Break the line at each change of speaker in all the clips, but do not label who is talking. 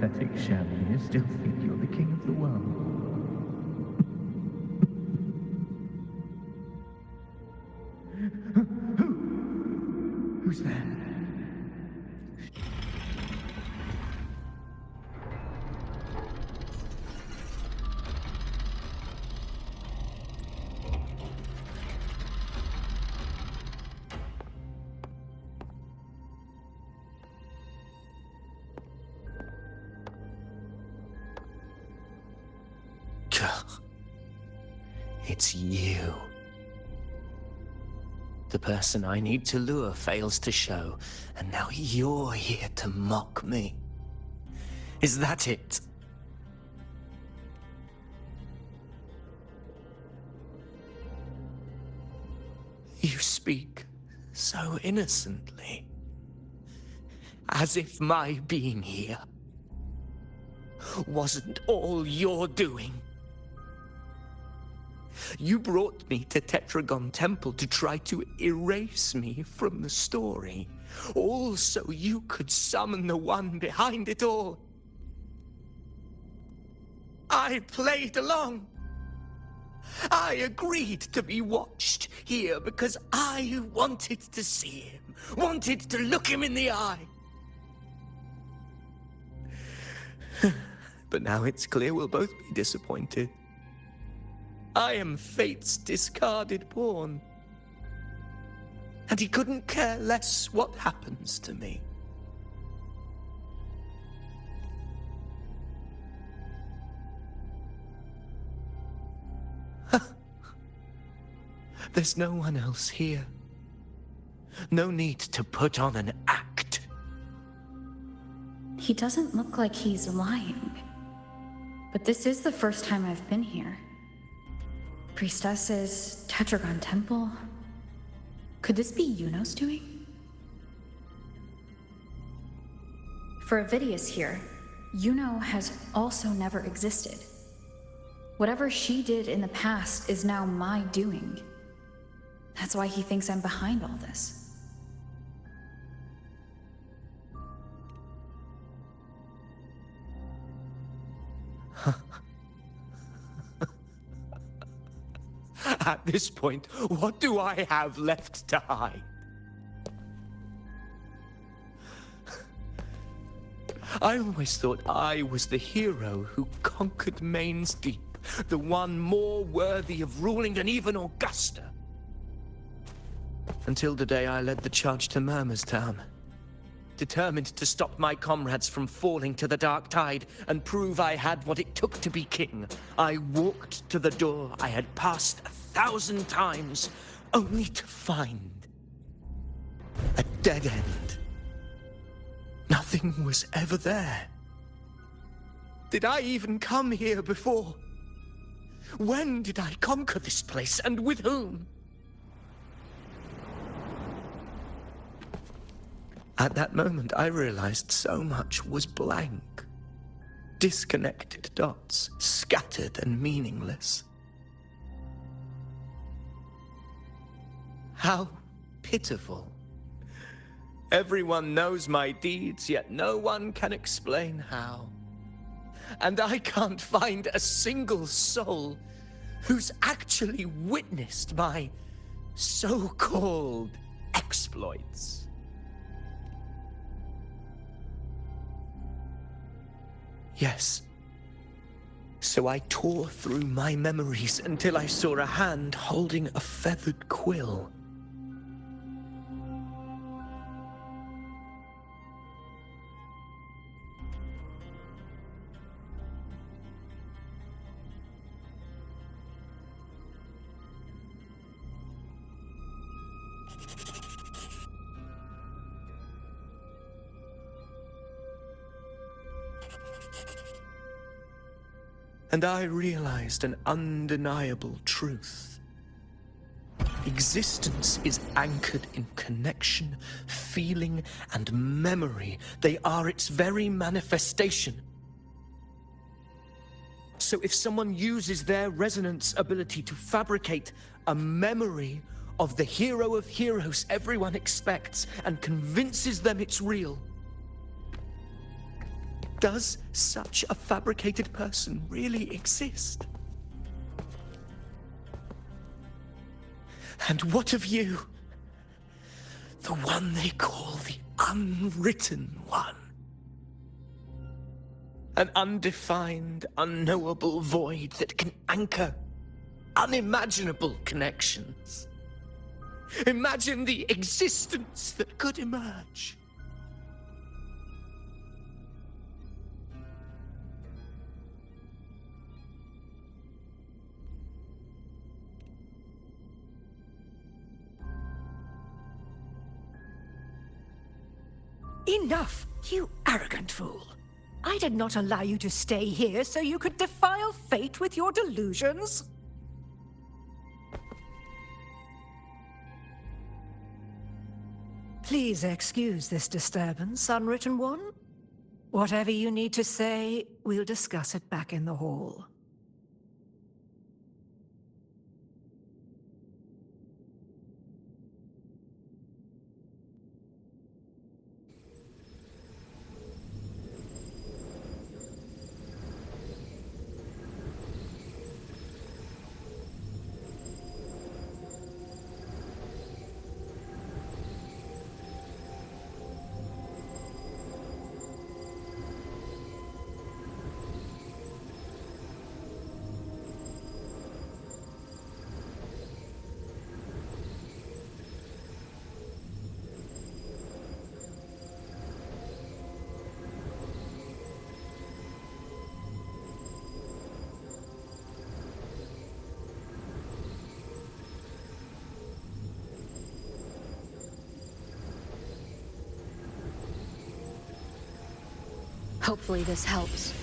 Pathetic shabby, you still think you're the king of the world. Who's there?
It's you. The person I need to lure fails to show, and now you're here to mock me. Is that it? You speak so innocently, as if my being here wasn't all you're doing. You brought me to Tetragon Temple to try to erase me from the story, all so you could summon the one behind it all. I played along. I agreed to be watched here because I wanted to see him, wanted to look him in the eye. But now it's clear we'll both be disappointed. I am fate's discarded pawn. And he couldn't care less what happens to me. There's no one else here. No need to put on an act.
He doesn't look like he's lying. But this is the first time I've been here. Priestesses, Tetragon Temple. Could this be Yuno's doing? For Avidius here, Yuno has also never existed. Whatever she did in the past is now my doing. That's why he thinks I'm behind all this.
At this point, what do I have left to hide? I always thought I was the hero who conquered Main's Deep, the one more worthy of ruling than even Augusta. Until the day I led the charge to Murmur's Town. Determined to stop my comrades from falling to the dark tide and prove I had what it took to be king, I walked to the door I had passed 1,000 times, only to find a dead end. Nothing was ever there. Did I even come here before? When did I conquer this place, and with whom? At that moment, I realized so much was blank. Disconnected dots, scattered and meaningless. How pitiful. Everyone knows my deeds, yet no one can explain how. And I can't find a single soul who's actually witnessed my so-called exploits. Yes. So I tore through my memories until I saw a hand holding a feathered quill. And I realized an undeniable truth. Existence is anchored in connection, feeling, and memory. They are its very manifestation. So if someone uses their resonance ability to fabricate a memory of the hero of heroes everyone expects and convinces them it's real, Does such a fabricated person really exist? And what of you? The one they call the Unwritten One. An undefined, unknowable void that can anchor unimaginable connections. Imagine the existence that could emerge.
Enough, you arrogant fool. I did not allow you to stay here so you could defile fate with your delusions. Please excuse this disturbance, Unwritten One. Whatever you need to say, we'll discuss it back in the hall.
Hopefully this helps.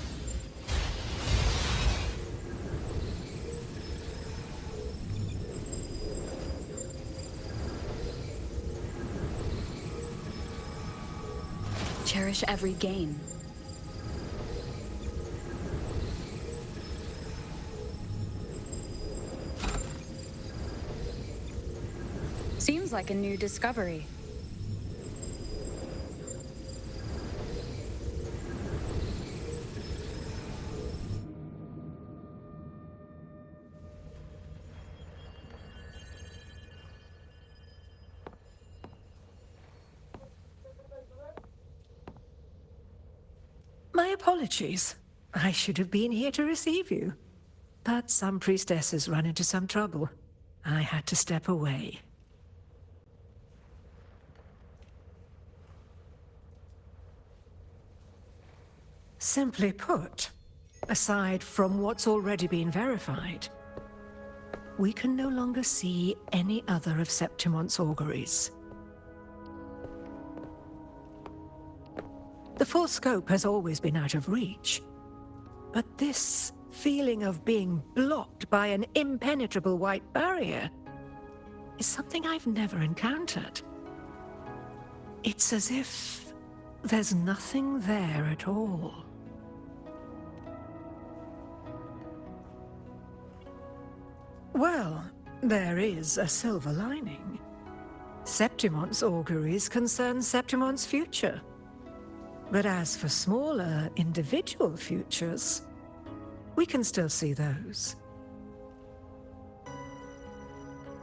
Cherish every gain. Seems like a new discovery.
My apologies. I should have been here to receive you. But some priestesses run into some trouble. I had to step away. Simply put, aside from what's already been verified, we can no longer see any other of Septimon's auguries. The full scope has always been out of reach, but this feeling of being blocked by an impenetrable white barrier is something I've never encountered. It's as if there's nothing there at all. Well, there is a silver lining. Septimon's auguries concern Septimon's future. But as for smaller, individual futures, we can still see those.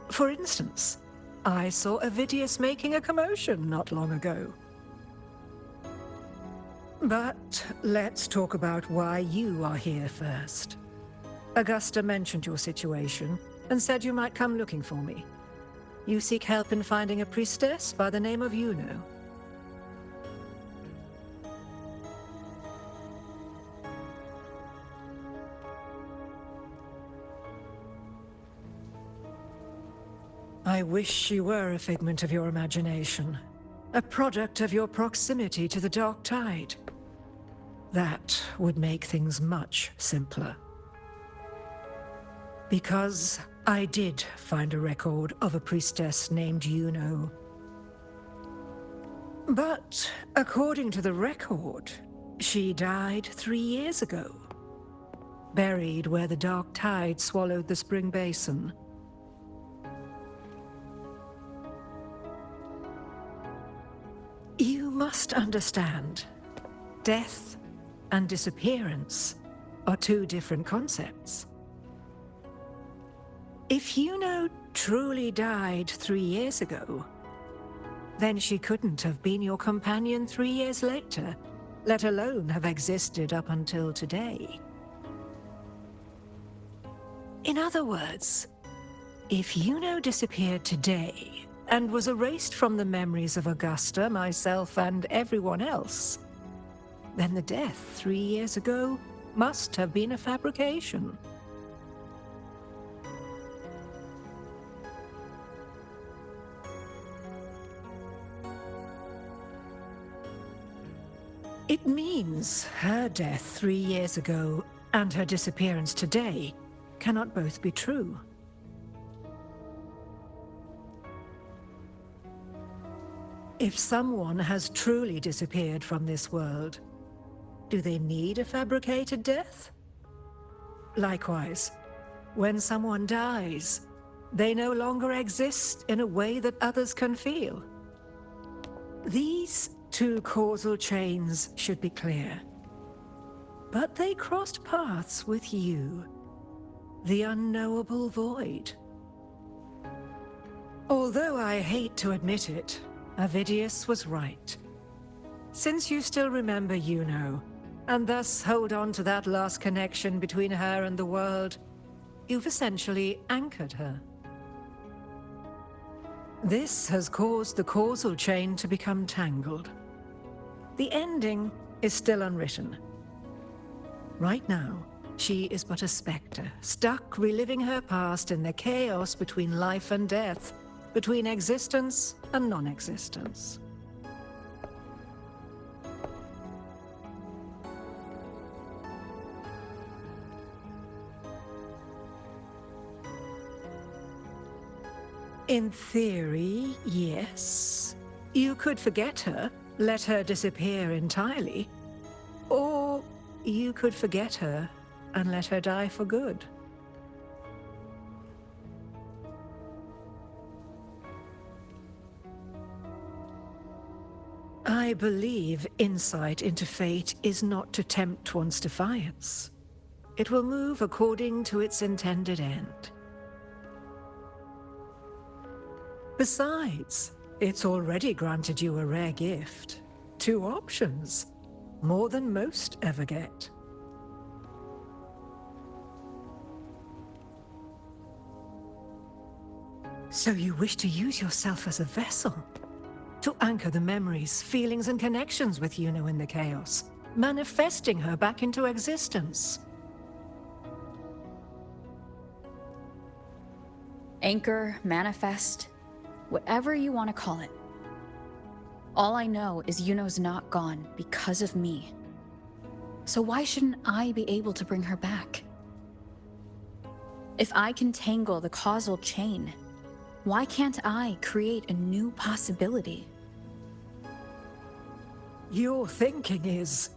For instance, I saw Avidius making a commotion not long ago. But let's talk about why you are here first. Augusta mentioned your situation and said you might come looking for me. You seek help in finding a priestess by the name of Yuno. I wish she were a figment of your imagination, a product of your proximity to the Dark Tide. That would make things much simpler. Because I did find a record of a priestess named Yuno. But according to the record, she died 3 years ago, buried where the Dark Tide swallowed the Spring Basin. You must understand, death and disappearance are two different concepts. If Yuno truly died 3 years ago, then she couldn't have been your companion 3 years later, let alone have existed up until today. In other words, if Yuno disappeared today and was erased from the memories of Augusta, myself, and everyone else, then the death 3 years ago must have been a fabrication. It means her death 3 years ago and her disappearance today cannot both be true. If someone has truly disappeared from this world, do they need a fabricated death? Likewise, when someone dies, they no longer exist in a way that others can feel. These two causal chains should be clear. But they crossed paths with you, the unknowable void. Although I hate to admit it, Avidius was right. Since you still remember Yuno, and thus hold on to that last connection between her and the world, you've essentially anchored her. This has caused the causal chain to become tangled. The ending is still unwritten. Right now, she is but a specter, stuck reliving her past in the chaos between life and death, between existence and non-existence. In theory, yes. You could forget her, let her disappear entirely. Or you could forget her and let her die for good. I believe insight into fate is not to tempt one's defiance. It will move according to its intended end. Besides, it's already granted you a rare gift. 2 options, more than most ever get. So you wish to use yourself as a vessel, to anchor the memories, feelings, and connections with Yuno in the chaos, manifesting her back into existence.
Anchor, manifest, whatever you want to call it. All I know is Yuno's not gone because of me. So why shouldn't I be able to bring her back? If I can tangle the causal chain, why can't I create a new possibility?
Your thinking is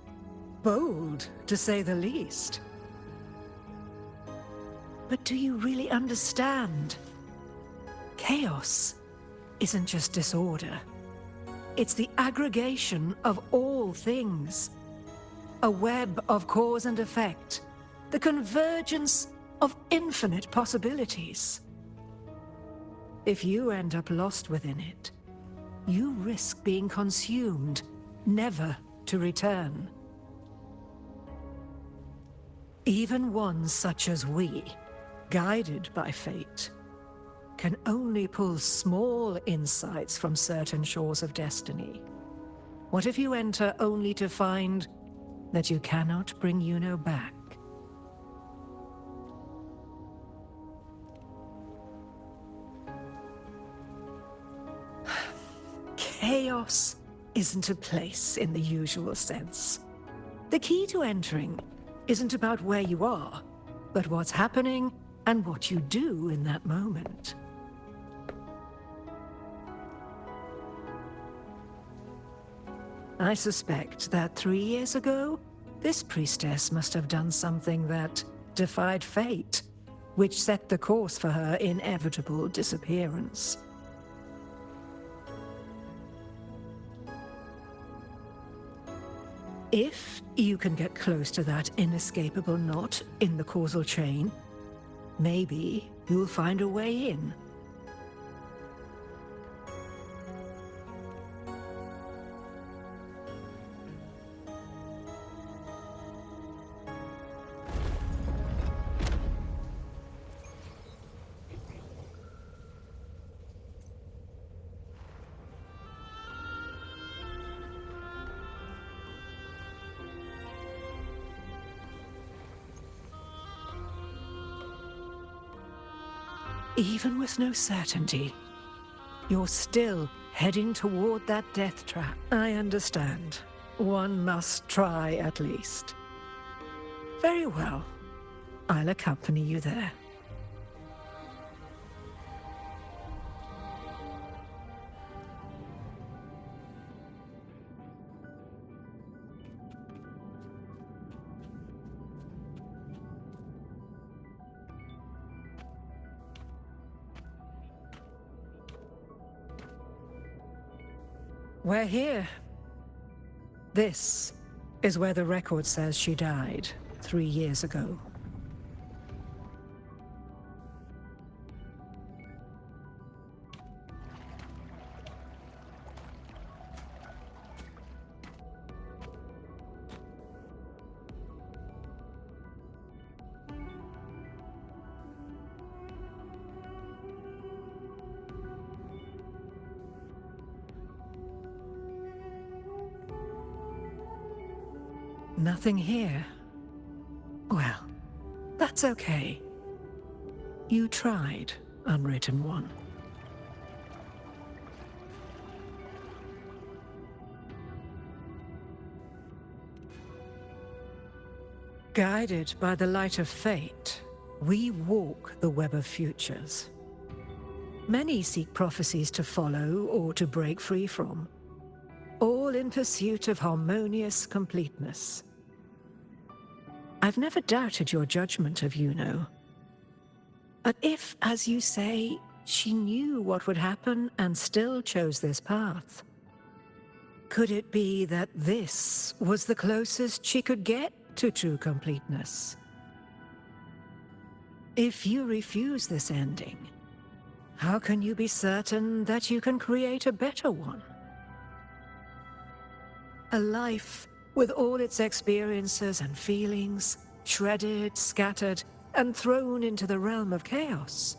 bold, to say the least. But do you really understand? Chaos isn't just disorder. It's the aggregation of all things. A web of cause and effect. The convergence of infinite possibilities. If you end up lost within it, you risk being consumed, never to return. Even ones such as we, guided by fate, can only pull small insights from certain shores of destiny. What if you enter only to find that you cannot bring Yuno back? Chaos isn't a place in the usual sense. The key to entering isn't about where you are, but what's happening and what you do in that moment. I suspect that 3 years ago, this priestess must have done something that defied fate, which set the course for her inevitable disappearance. if you can get close to that inescapable knot in the causal chain, maybe you'll find a way in. Even with no certainty, you're still heading toward that death trap. I understand. One must try at least. Very well. I'll accompany you there. We're here. This is where the record says she died 3 years ago. Nothing here. Well, that's okay. You tried, Unwritten One. Guided by the light of fate, we walk the web of futures. Many seek prophecies to follow or to break free from, all in pursuit of harmonious completeness. I've never doubted your judgment of Yuno. But if, as you say, she knew what would happen and still chose this path, could it be that this was the closest she could get to true completeness? If you refuse this ending, how can you be certain that you can create a better one? A life with all its experiences and feelings, shredded, scattered, and thrown into the realm of chaos.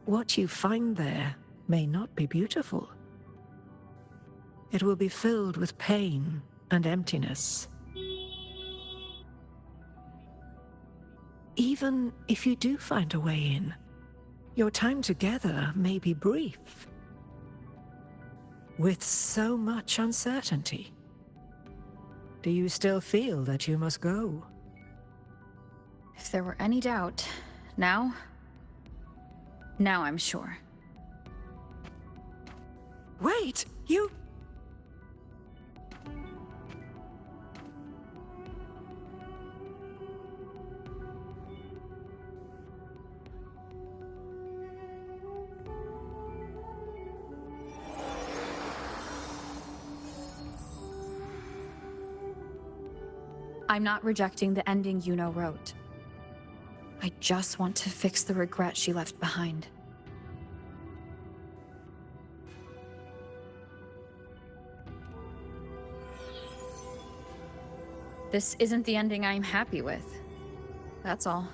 What you find there may not be beautiful. It will be filled with pain and emptiness. Even if you do find a way in, your time together may be brief. With so much uncertainty, do you still feel that you must go?
If there were any doubt, now I'm sure.
Wait, you...
I'm not rejecting the ending Yuno wrote. I just want to fix the regret she left behind. This isn't the ending I'm happy with. That's all.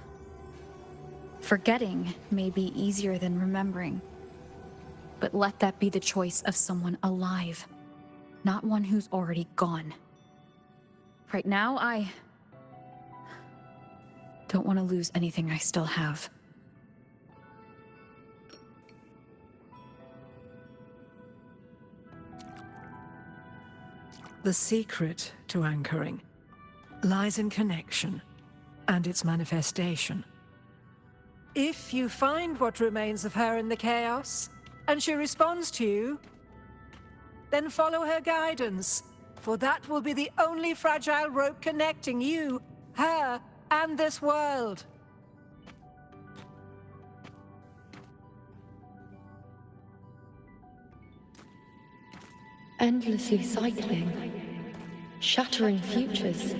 Forgetting may be easier than remembering. But let that be the choice of someone alive, not one who's already gone. Right now, I don't want to lose anything I still have.
The secret to anchoring lies in connection and its manifestation. If you find what remains of her in the chaos, and she responds to you, then follow her guidance, for that will be the only fragile rope connecting you, her, and this world.
Endlessly cycling. shattering futures.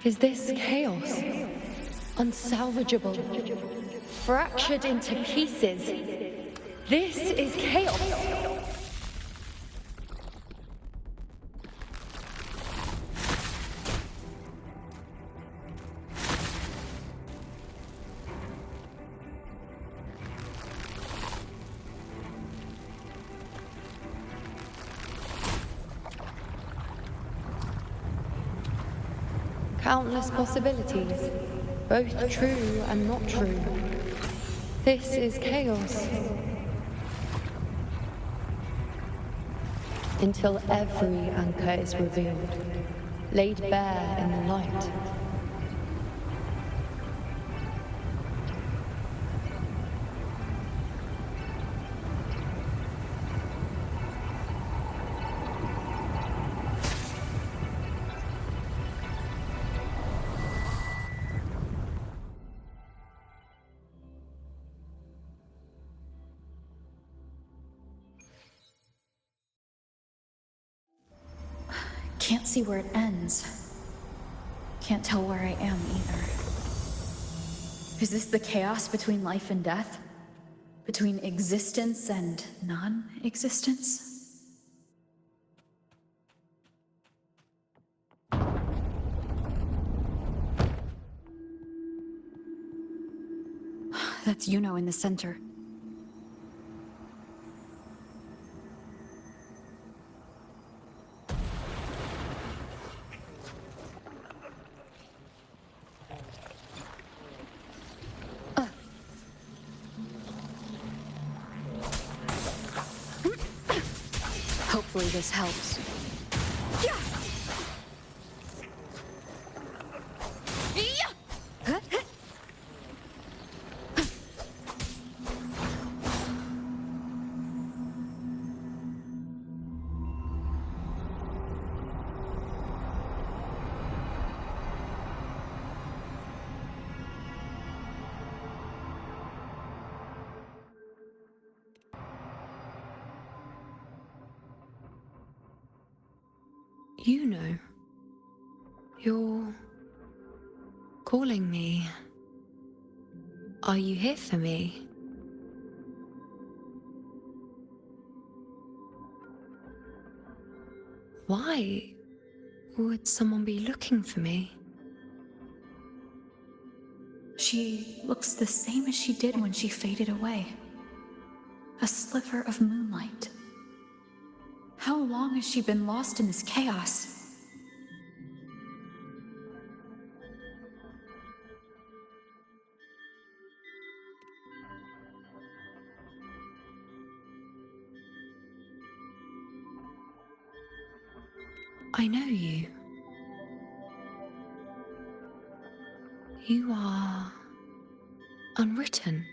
Is this chaos? Unsalvageable, fractured into pieces. This is chaos. Countless possibilities, both true and not true. This is chaos. Until every anchor is revealed, laid bare in the light.
Can't see where it ends. Can't tell where I am either. Is this the chaos between life and death? Between existence and non-existence? That's Yuno in the center. Hopefully this helps.
You know, you're calling me. Are you here for me? Why would someone be looking for me?
She looks the same as she did when she faded away. A sliver of moonlight. How long has she been lost in this chaos?
I know you. You are unwritten.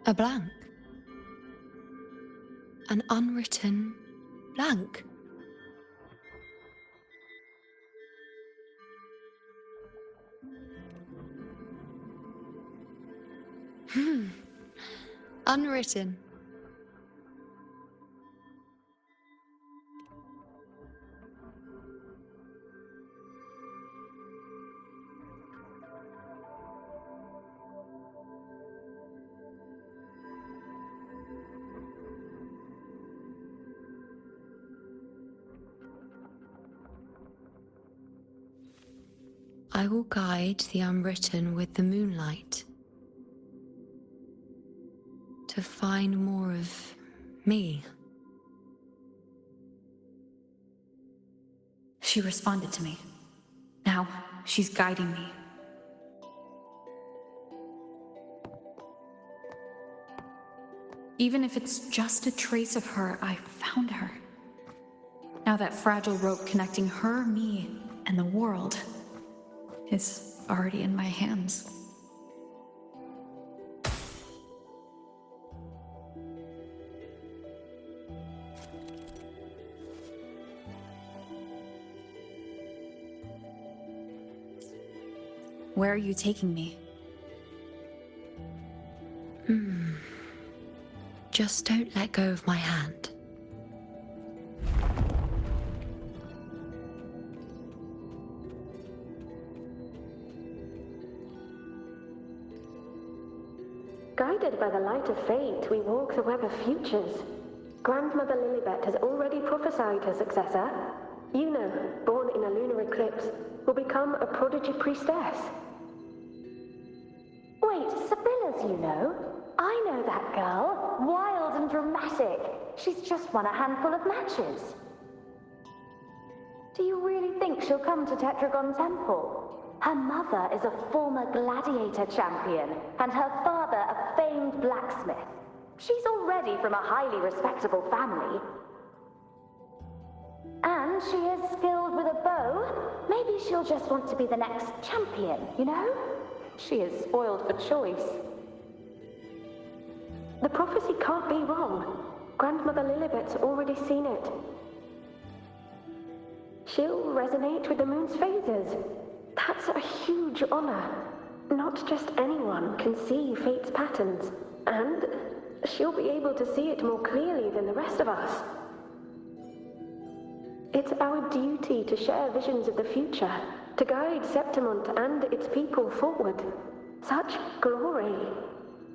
A blank. An unwritten blank. Unwritten. I will guide the unwritten with the moonlight to find more of me.
She responded to me. Now, she's guiding me. Even if it's just a trace of her, I found her. Now that fragile rope connecting her, me, and the world is already in my hands. Where are you taking me?
Just don't let go of my hand.
Guided by the light of fate, we walk the web of futures. Grandmother Lilibet has already prophesied her successor. Yuno, born in a lunar eclipse, will become a prodigy priestess.
Wait, Sibylla's Yuno? I know that girl. Wild and dramatic. She's just won a handful of matches. Do you really think she'll come to Tetragon Temple? Her mother is a former gladiator champion, and her father a famed blacksmith. She's already from a highly respectable family. And she is skilled with a bow. Maybe she'll just want to be the next champion, you know? She is spoiled for choice.
The prophecy can't be wrong. Grandmother Lilibet's already seen it. She'll resonate with the moon's phases. That's a huge honor. Not just anyone can see fate's patterns, and she'll be able to see it more clearly than the rest of us. It's our duty to share visions of the future, to guide Septimont and its people forward. Such glory.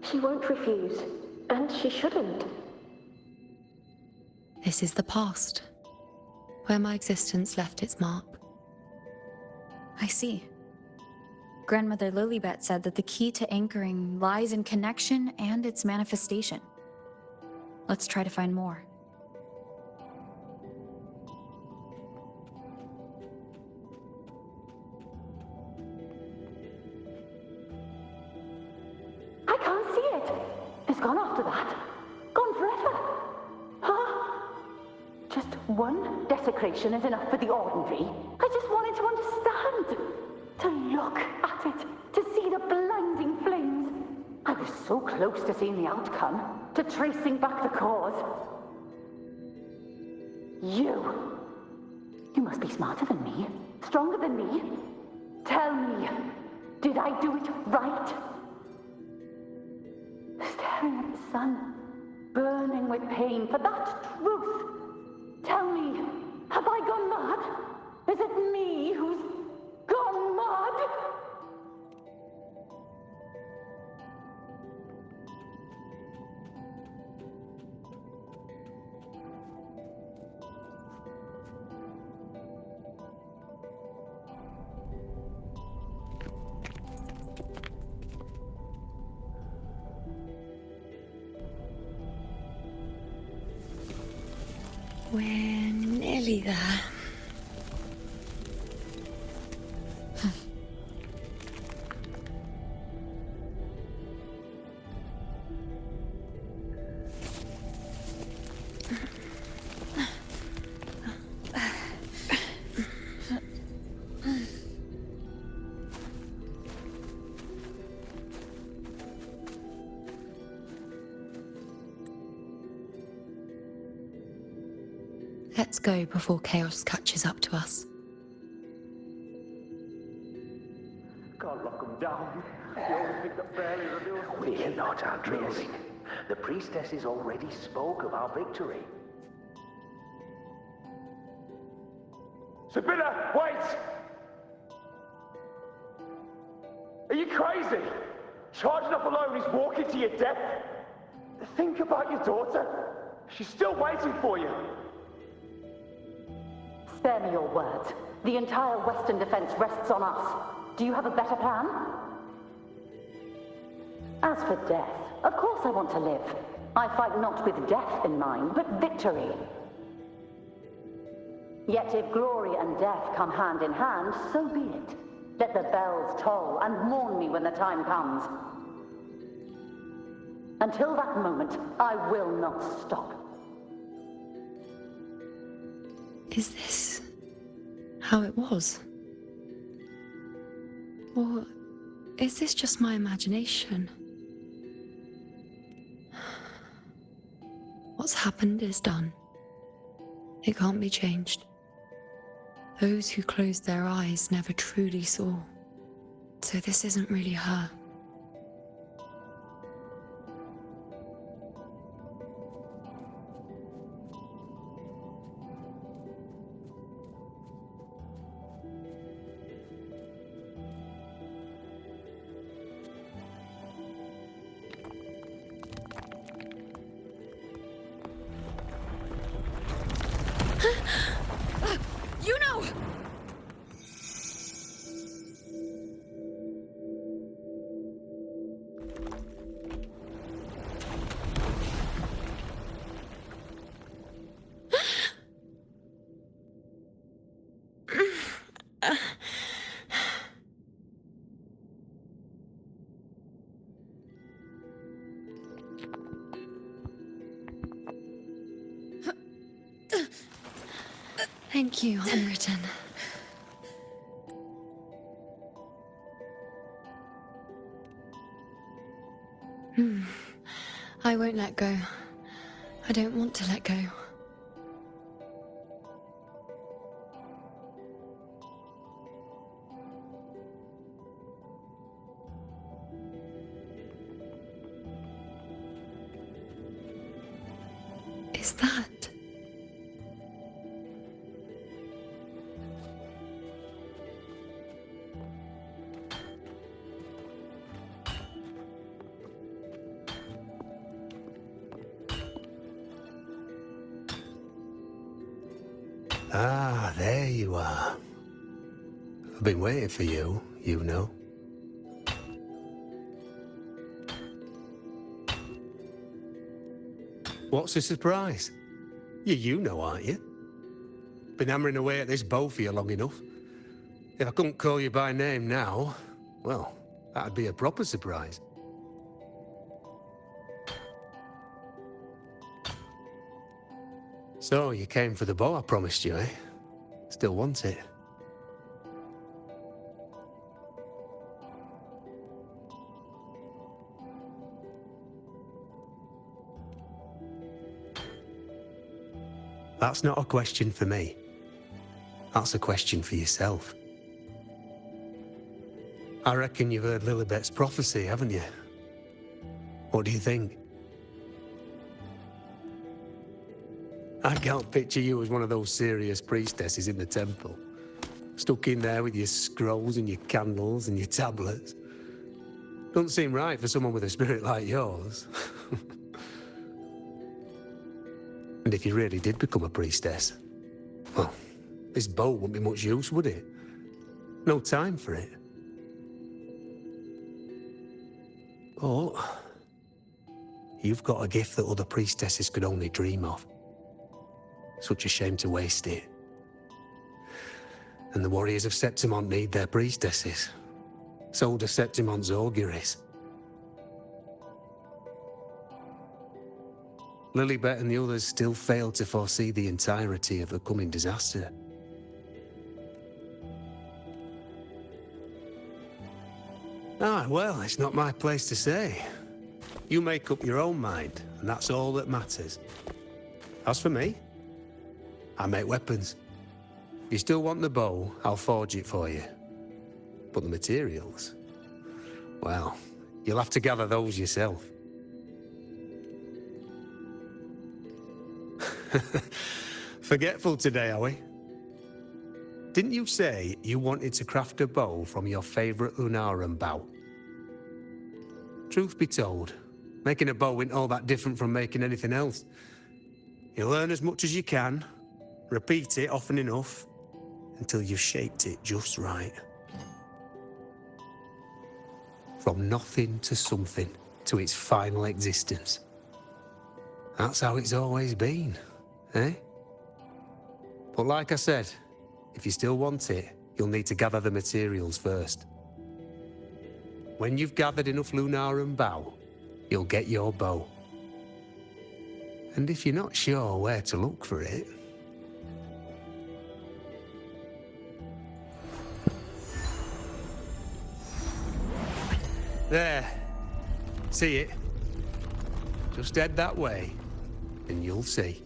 She won't refuse, and she shouldn't.
This is the past, where my existence left its mark.
I see. Grandmother Lilibet said that the key to anchoring lies in connection and its manifestation. Let's try to find more.
I can't see it. It's gone after that. Gone forever. Huh? Just one desecration is enough for the ordinary. I just wanted to understand. To look at it. To see the blinding flames. I was so close to seeing the outcome. To tracing back the cause. You must be smarter than me. Stronger than me. Tell me, did I do it right? Staring at the sun, burning with pain for that truth. Tell me, have I gone mad? Is it me who's gone mad?
We're nearly there. Let's go before chaos catches up to us.
Can't lock them down. The only thing that barely reveals... We're not, Andreas. The priestesses already spoke of our victory. Sibylla, wait! Are you crazy? Charging up alone is walking to your death. Think about your daughter. She's still waiting for you.
Spare me your words. The entire Western defense rests on us. Do you have a better plan? As for death, of course I want to live. I fight not with death in mind, but victory. Yet if glory and death come hand in hand, so be it. Let the bells toll and mourn me when the time comes. Until that moment, I will not stop.
Is this how it was? Or is this just my imagination? What's happened is done. It can't be changed. Those who closed their eyes never truly saw. So this isn't really her.
You know!
Thank you, Unwritten. I won't let go. I don't want to let go. Is that?
Ah, there you are. I've been waiting for you, you know. What's the surprise? You know, aren't you? Been hammering away at this bow for you long enough. If I couldn't call you by name now, well, that'd be a proper surprise. So, you came for the bow I promised you, eh? Still want it? That's not a question for me. That's a question for yourself. I reckon you've heard Lilibet's prophecy, haven't you? What do you think? I can't picture you as one of those serious priestesses in the temple. Stuck in there with your scrolls and your candles and your tablets. Doesn't seem right for someone with a spirit like yours. And if you really did become a priestess, well, this bow wouldn't be much use, would it? No time for it. But you've got a gift that other priestesses could only dream of. Such a shame to waste it. And the warriors of Septimont need their priestesses. So do Septimont's auguries. Lilibet and the others still failed to foresee the entirety of the coming disaster. Ah, well, it's not my place to say. You make up your own mind, and that's all that matters. As for me, I make weapons. If you still want the bow, I'll forge it for you. But the materials, well, you'll have to gather those yourself. Forgetful today, are we? Didn't you say you wanted to craft a bow from your favorite Lunarum bow? Truth be told, making a bow isn't all that different from making anything else. You learn as much as you can, repeat it often enough, until you've shaped it just right. From nothing to something, to its final existence. That's how it's always been, eh? But like I said, if you still want it, you'll need to gather the materials first. When you've gathered enough Lunarum bow, you'll get your bow. And if you're not sure where to look for it... There. See it? Just head that way, and you'll see.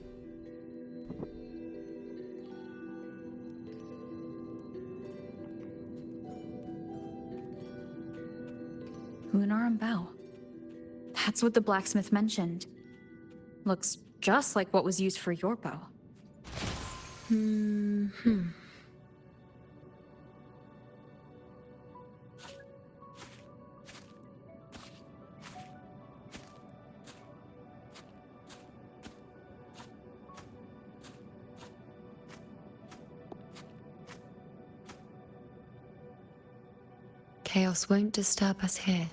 Lunarum bow. That's what the blacksmith mentioned. Looks just like what was used for your bow.
Chaos won't disturb us here.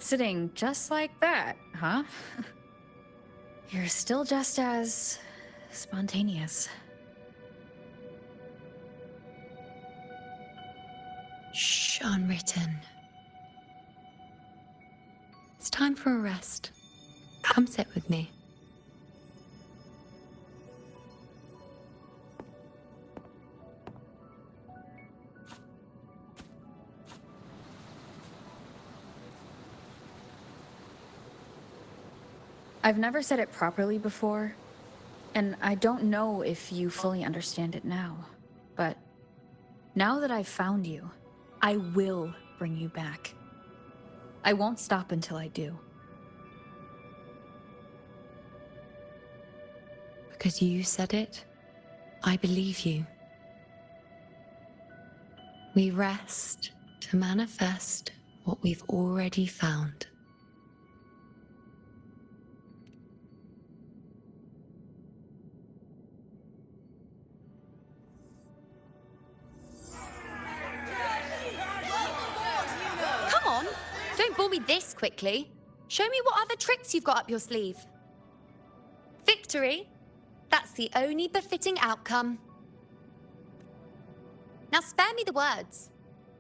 Sitting just like that, huh? You're still just as spontaneous.
Shh, Unwritten. It's time for a rest. Come sit with me.
I've never said it properly before, and I don't know if you fully understand it now, but now that I've found you, I will bring you back. I won't stop until I do.
Because you said it, I believe you. We rest to manifest what we've already found.
Come on, don't bore me this quickly. Show me what other tricks you've got up your sleeve. Victory? That's the only befitting outcome. Now spare me the words.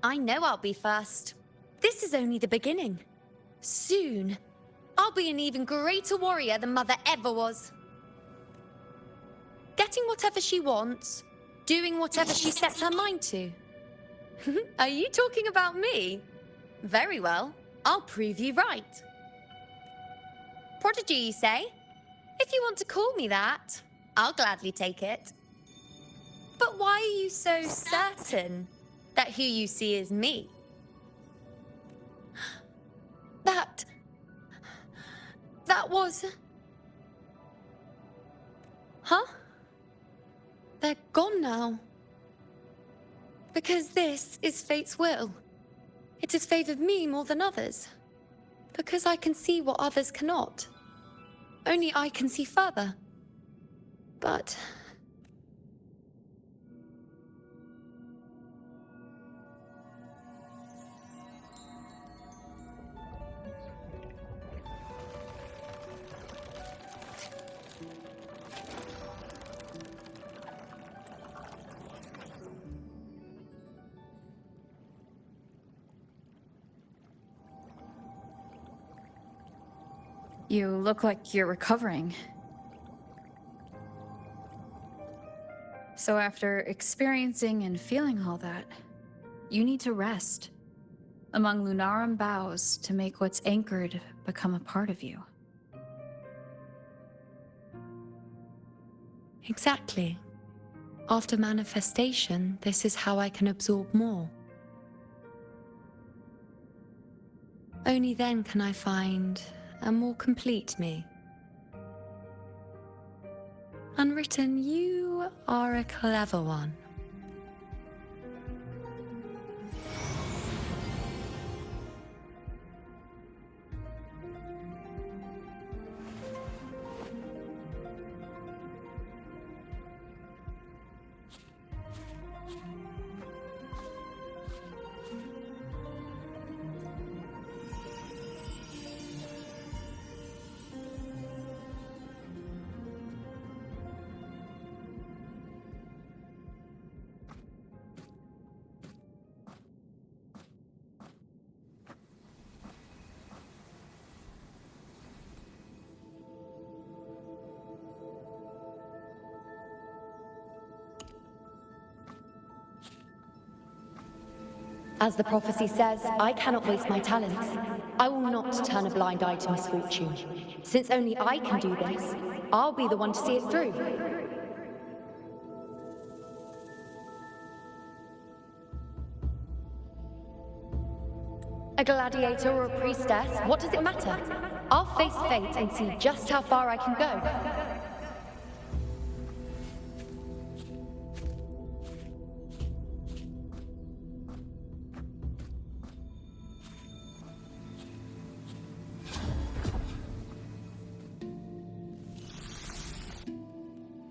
I know I'll be first. This is only the beginning. Soon, I'll be an even greater warrior than Mother ever was. Getting whatever she wants, doing whatever she sets her mind to. Are you talking about me? Very well, I'll prove you right. Prodigy, you say? If you want to call me that, I'll gladly take it. But why are you so certain that who you see is me? That was... Huh? They're gone now. Because this is fate's will. It has favored me more than others. Because I can see what others cannot. Only I can see further. But...
You look like you're recovering. So after experiencing and feeling all that, you need to rest among Lunarum boughs to make what's anchored become a part of you.
Exactly. After manifestation, this is how I can absorb more. Only then can I find a more complete me. Unwritten, you are a clever one.
As the prophecy says, I cannot waste my talents. I will not turn a blind eye to misfortune. Since only I can do this, I'll be the one to see it through. A gladiator or a priestess, what does it matter? I'll face fate and see just how far I can go.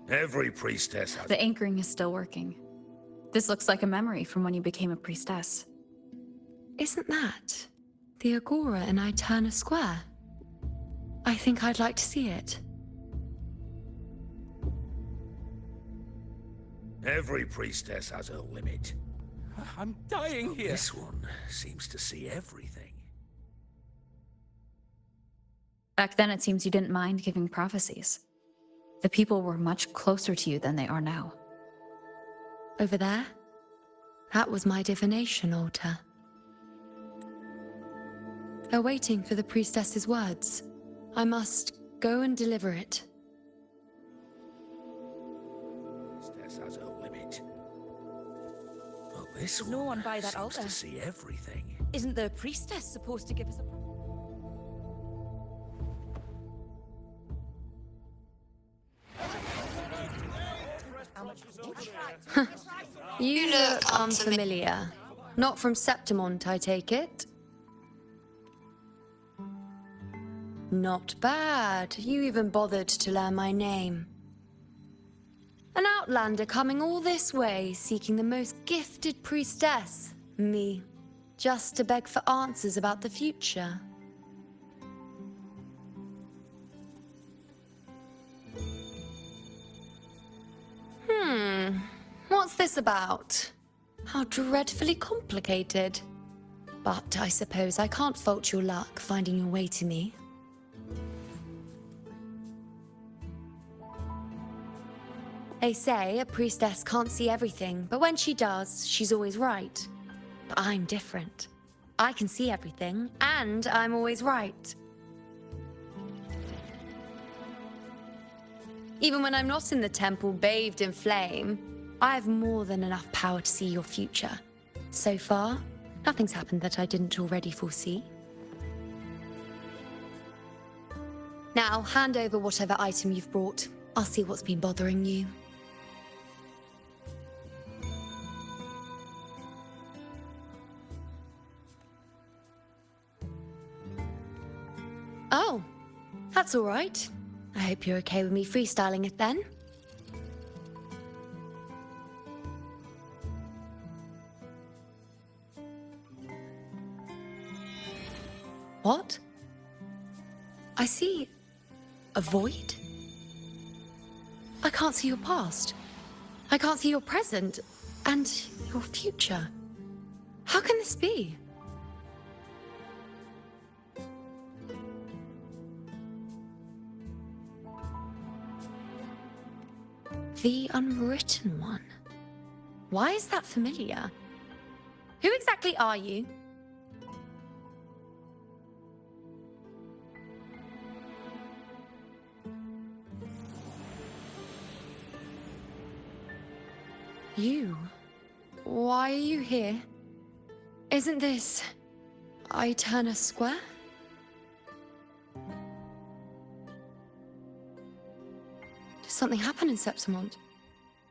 Every priestess has...
The anchoring is still working. This looks like a memory from when you became a priestess.
Isn't that the Agora in Eterna Square? I think I'd like to see it.
Every priestess has her limit.
I'm dying here.
This one seems to see everything.
Back then, it seems you didn't mind giving prophecies. The people were much closer to you than they are now.
Over there? That was my divination altar. They're waiting for the priestess's words. I must go and deliver it.
Priestess has her limit. Well, this
There's no one by that
seems
altar.
to see everything.
Isn't the priestess supposed to give us a...
You look unfamiliar. Not from Septimont, I take it. Not bad. You even bothered to learn my name. An outlander coming all this way, seeking the most gifted priestess, me, just to beg for answers about the future. What's this about? How dreadfully complicated. But I suppose I can't fault your luck finding your way to me. They say a priestess can't see everything, but when she does, she's always right. But I'm different. I can see everything, and I'm always right. Even when I'm not in the temple bathed in flame, I have more than enough power to see your future. So far, nothing's happened that I didn't already foresee. Now, hand over whatever item you've brought. I'll see what's been bothering you. Oh, that's all right. I hope you're okay with me freestyling it then. What? I see a void? I can't see your past. I can't see your present and your future. How can this be? The Unwritten One. Why is that familiar? Who exactly are you? You? Why are you here? Isn't this Eterna Square? Did something happen in Septimont?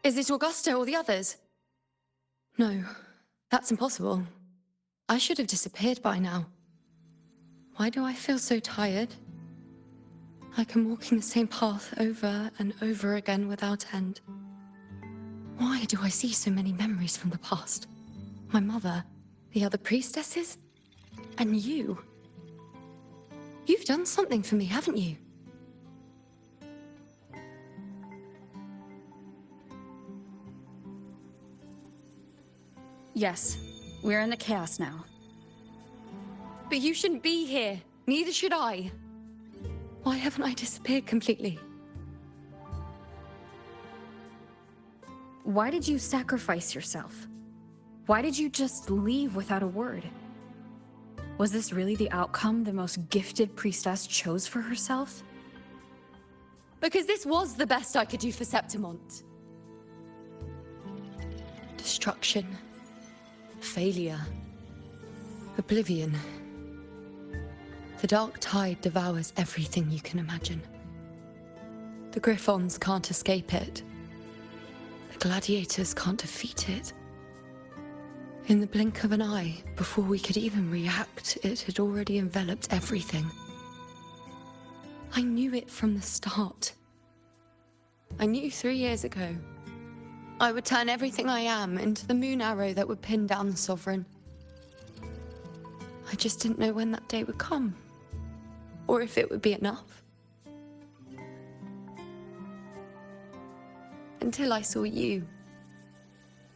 Is it Augusta or the others? No, that's impossible. I should have disappeared by now. Why do I feel so tired? Like I'm walking the same path over and over again without end. Why do I see so many memories from the past? My mother, the other priestesses, and you. You've done something for me, haven't you?
Yes, we're in the chaos now.
But you shouldn't be here. Neither should I. Why haven't I disappeared completely?
Why did you sacrifice yourself? Why did you just leave without a word? Was this really the outcome the most gifted priestess chose for herself?
Because this was the best I could do for Septimont. Destruction. Failure. Oblivion. The dark tide devours everything you can imagine. The Griffons can't escape it. The gladiators can't defeat it. In the blink of an eye, before we could even react, it had already enveloped everything. I knew it from the start. I knew 3 years ago. I would turn everything I am into the moon arrow that would pin down the Sovereign. I just didn't know when that day would come, or if it would be enough. Until I saw you.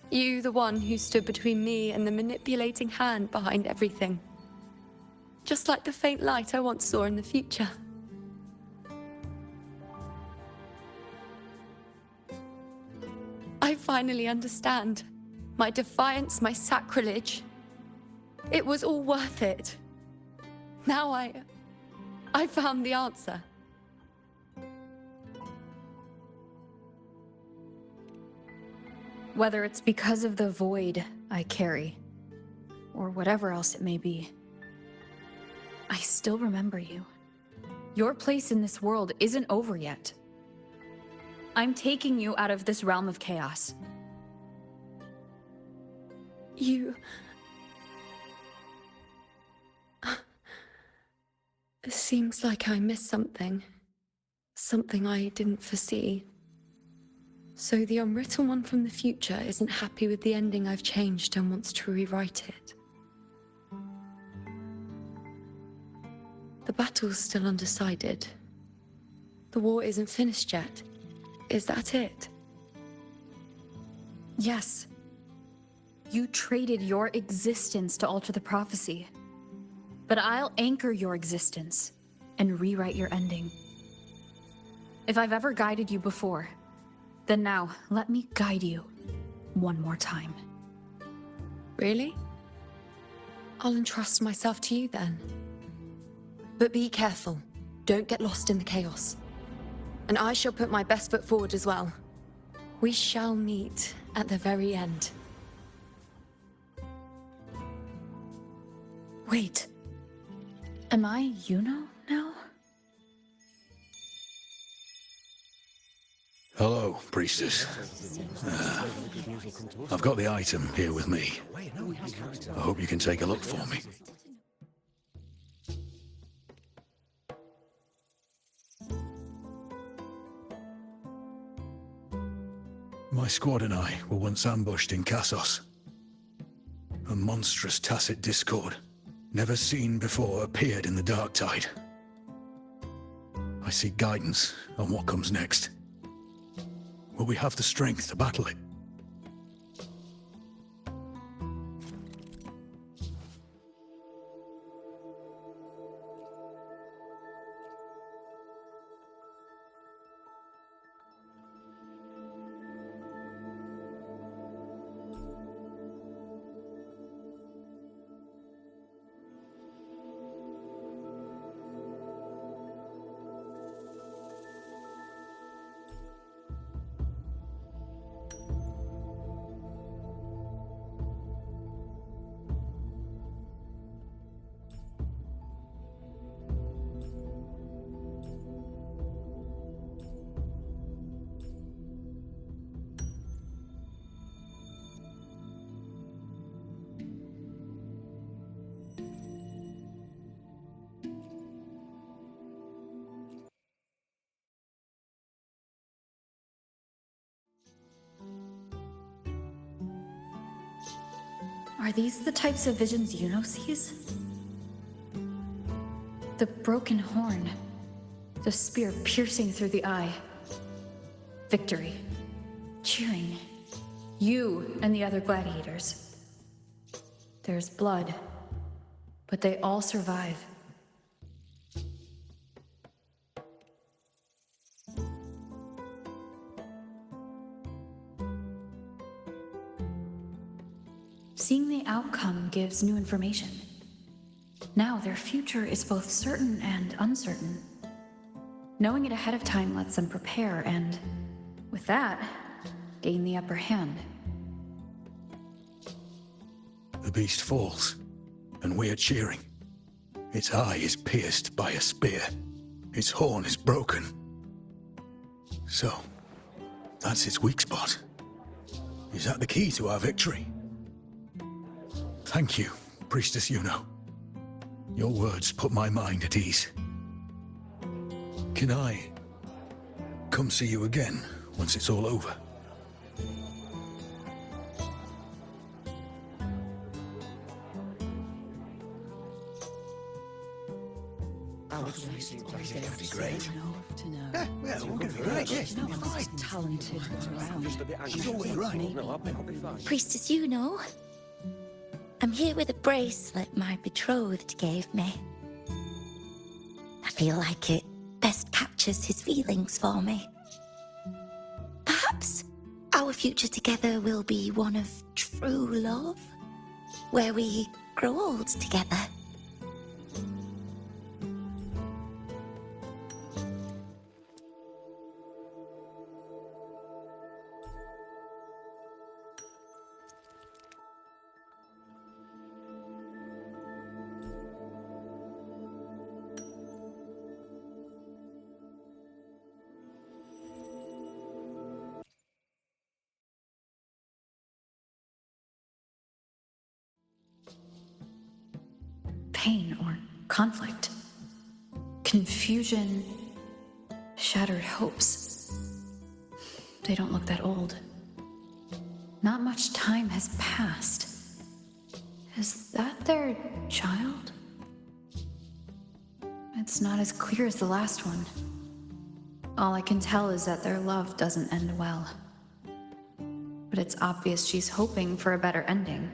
You, the one who stood between me and the manipulating hand behind everything. Just like the faint light I once saw in the future. I finally understand. My defiance, my sacrilege. It was all worth it. Now I found the answer.
Whether it's because of the void I carry, or whatever else it may be, I still remember you. Your place in this world isn't over yet. I'm taking you out of this realm of chaos.
You... It seems like I missed something. Something I didn't foresee. So the unwritten one from the future isn't happy with the ending I've changed and wants to rewrite it. The battle's still undecided. The war isn't finished yet. Is that it?
Yes. You traded your existence to alter the prophecy. But I'll anchor your existence and rewrite your ending. If I've ever guided you before, then now let me guide you one more time.
Really? I'll entrust myself to you then. But be careful. Don't get lost in the chaos. And I shall put my best foot forward as well. We shall meet at the very end.
Wait. Am I Yuno now?
Hello, priestess. I've got the item here with me. I hope you can take a look for me. My squad and I were once ambushed in Kassos. A monstrous tacit discord, never seen before, appeared in the dark tide. I seek guidance on what comes next. Will we have the strength to battle it?
Are these the types of visions Yuno sees? The broken horn. The spear piercing through the eye. Victory. Cheering. You and the other gladiators. There's blood. But they all survive. Seeing the outcome gives new information. Now their future is both certain and uncertain. Knowing it ahead of time lets them prepare and, with that, gain the upper hand.
The beast falls, and we are cheering. Its eye is pierced by a spear. Its horn is broken. So, that's its weak spot. Is that the key to our victory? Thank you, Priestess Yuno. Your words put my mind at ease. Can I come see you again once it's all over? That'd be great.
Yeah, well, we'll give it right, yes. Right.
Talented around.
She's always right.
No, I'll be fine.
Priestess Yuno, I'm here with a bracelet my betrothed gave me. I feel like it best captures his feelings for me. Perhaps our future together will be one of true love, where we grow old together.
Pain or conflict, confusion, shattered hopes. They don't look that old. Not much time has passed. Is that their child? It's not as clear as the last one. All I can tell is that their love doesn't end well. But it's obvious she's hoping for a better ending.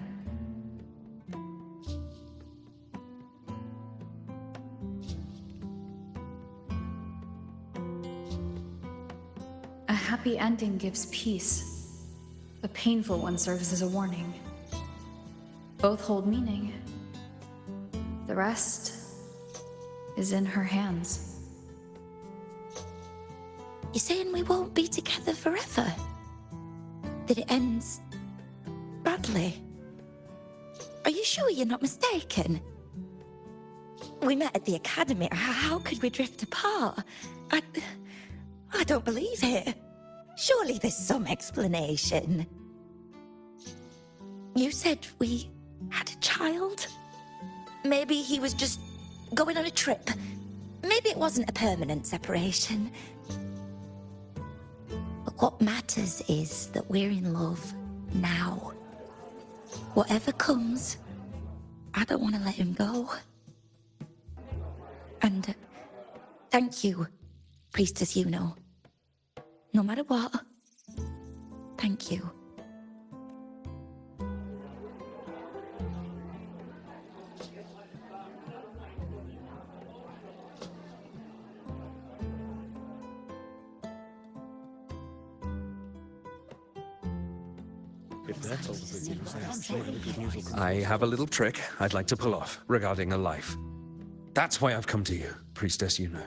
A happy ending gives peace. A painful one serves as a warning. Both hold meaning. The rest is in her hands.
You're saying we won't be together forever? That it ends badly? Are you sure you're not mistaken? We met at the academy. How could we drift apart? I don't believe it. Surely there's some explanation. You said we had a child? Maybe he was just going on a trip. Maybe it wasn't a permanent separation. But what matters is that we're in love now. Whatever comes, I don't want to let him go. And thank you, Priestess Yuno. No matter what, thank you.
I have a little trick I'd like to pull off regarding a life. That's why I've come to you, Priestess Yuno.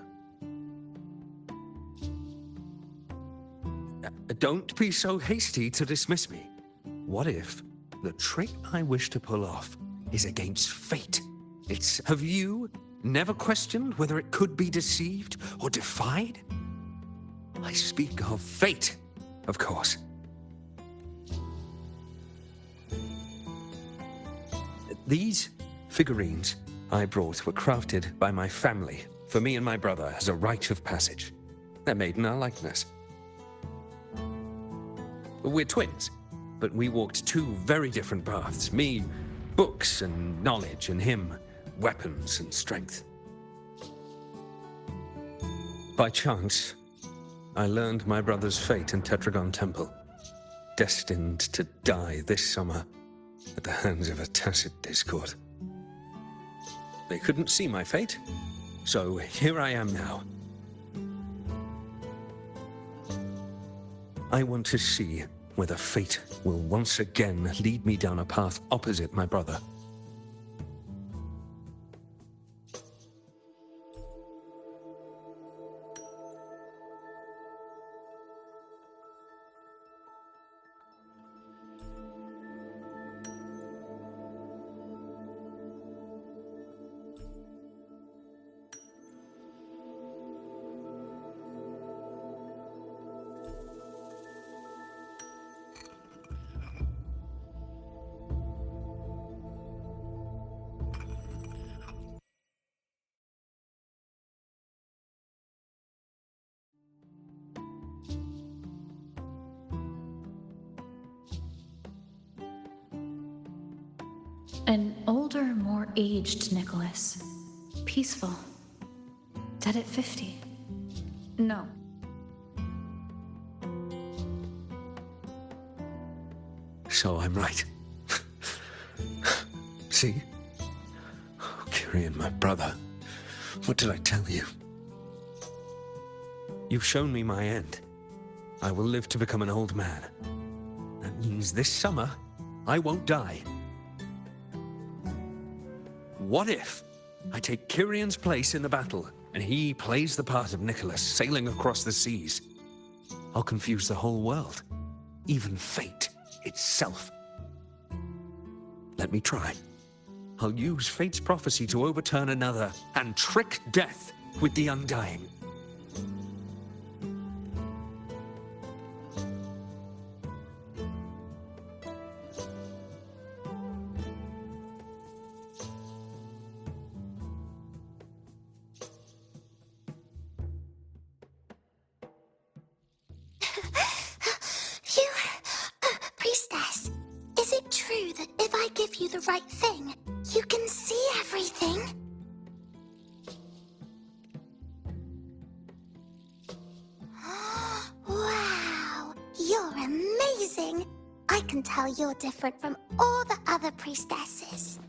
Don't be so hasty to dismiss me. What if the trick I wish to pull off is against fate? Have you never questioned whether it could be deceived or defied? I speak of fate, of course. These figurines I brought were crafted by my family for me and my brother as a rite of passage. They're made in our likeness. We're twins, but we walked two very different paths. Me, books and knowledge, and him, weapons and strength. By chance, I learned my brother's fate in Tetragon Temple, destined to die this summer at the hands of a tacit discord. They couldn't see my fate, so here I am now. I want to see whether fate will once again lead me down a path opposite my brother.
An older, more aged Nicholas. Peaceful. Dead at 50. No.
So I'm right. See? Oh, Kyrian, my brother. What did I tell you? You've shown me my end. I will live to become an old man. That means this summer, I won't die. What if I take Kyrian's place in the battle, and he plays the part of Nicholas, sailing across the seas? I'll confuse the whole world, even fate itself. Let me try. I'll use fate's prophecy to overturn another, and trick death with the undying.
Priestess, is it true that if I give you the right thing, you can see everything? Wow, you're amazing. I can tell you're different from all the other priestesses.